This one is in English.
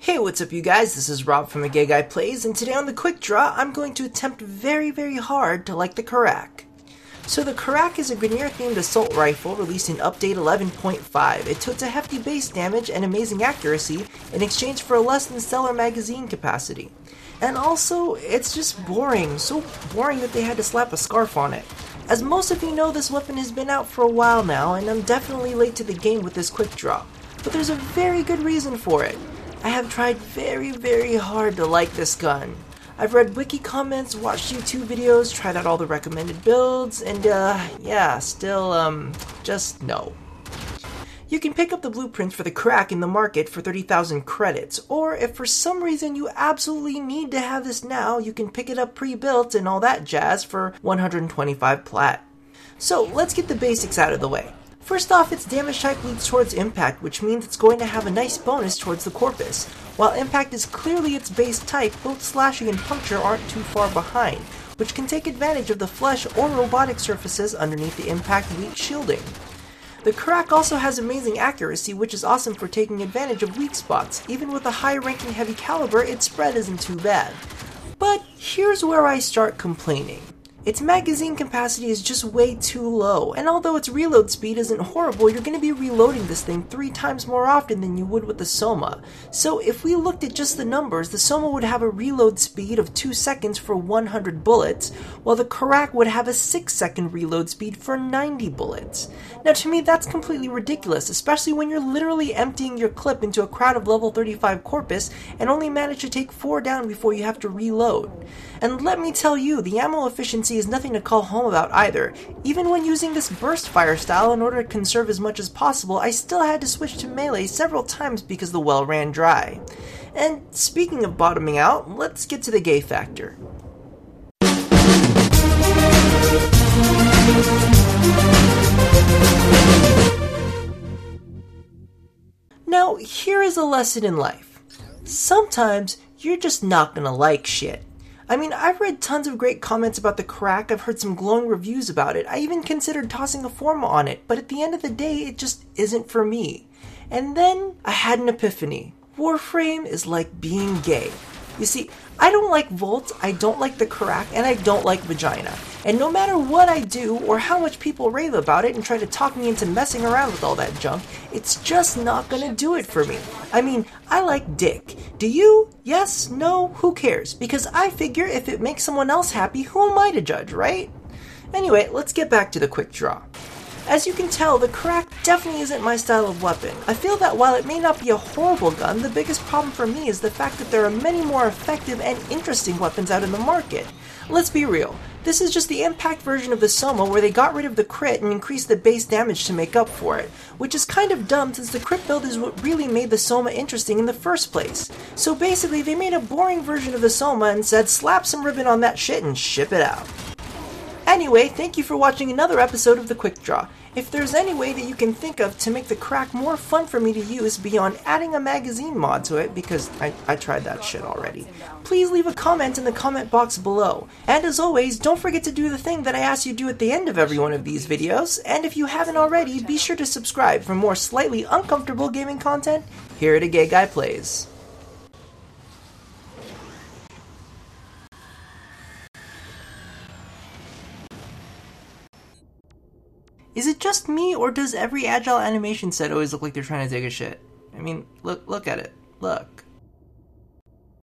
Hey, what's up you guys? This is Rob from A.D.D Plays, and today on the Quickdraw, I'm going to attempt very hard to like the Karak. So the Karak is a Grineer-themed assault rifle released in Update 11.5. It totes a hefty base damage and amazing accuracy in exchange for a less than stellar magazine capacity. And also, it's just boring. So boring that they had to slap a scarf on it. As most of you know, this weapon has been out for a while now, and I'm definitely late to the game with this Quickdraw. But there's a very good reason for it. I have tried very hard to like this gun. I've read wiki comments, watched YouTube videos, tried out all the recommended builds, and yeah, still, just no. You can pick up the blueprints for the Karak in the market for 30,000 credits, or if for some reason you absolutely need to have this now, you can pick it up pre-built and all that jazz for 125 plat. So let's get the basics out of the way. First off, its damage type leads towards impact, which means it's going to have a nice bonus towards the corpus. While impact is clearly its base type, both slashing and puncture aren't too far behind, which can take advantage of the flesh or robotic surfaces underneath the impact weak shielding. The Karak also has amazing accuracy, which is awesome for taking advantage of weak spots. Even with a high-ranking heavy caliber, its spread isn't too bad. But here's where I start complaining. Its magazine capacity is just way too low, and although its reload speed isn't horrible, you're going to be reloading this thing 3 times more often than you would with the Soma. So if we looked at just the numbers, the Soma would have a reload speed of 2 seconds for 100 bullets, while the Karak would have a 6-second reload speed for 90 bullets. Now to me that's completely ridiculous, especially when you're literally emptying your clip into a crowd of level 35 corpus and only manage to take 4 down before you have to reload. And let me tell you, the ammo efficiency is nothing to call home about either. Even when using this burst fire style in order to conserve as much as possible, I still had to switch to melee several times because the well ran dry. And speaking of bottoming out, let's get to the gay factor. Now, here is a lesson in life. Sometimes you're just not gonna like shit. I mean, I've read tons of great comments about the Karak, I've heard some glowing reviews about it, I even considered tossing a forma on it, but at the end of the day, it just isn't for me. And then, I had an epiphany. Warframe is like being gay. You see, I don't like Volt, I don't like the Karak, and I don't like vagina. And no matter what I do, or how much people rave about it and try to talk me into messing around with all that junk, it's just not gonna do it for me. I mean, I like dick. Do you? Yes? No? Who cares? Because I figure if it makes someone else happy, who am I to judge, right? Anyway, let's get back to the Quickdraw. As you can tell, the Karak definitely isn't my style of weapon. I feel that while it may not be a horrible gun, the biggest problem for me is the fact that there are many more effective and interesting weapons out in the market. Let's be real, this is just the impact version of the Soma where they got rid of the crit and increased the base damage to make up for it, which is kind of dumb since the crit build is what really made the Soma interesting in the first place. So basically they made a boring version of the Soma and said slap some ribbon on that shit and ship it out. Anyway, thank you for watching another episode of the Quickdraw. If there's any way that you can think of to make the Karak more fun for me to use beyond adding a magazine mod to it, because I tried that shit already, please leave a comment in the comment box below. And as always, don't forget to do the thing that I ask you to do at the end of every one of these videos, and if you haven't already, be sure to subscribe for more slightly uncomfortable gaming content here at A.D.D Plays. Is it just me, or does every agile animation set always look like they're trying to take a shit? I mean, look at it. Look.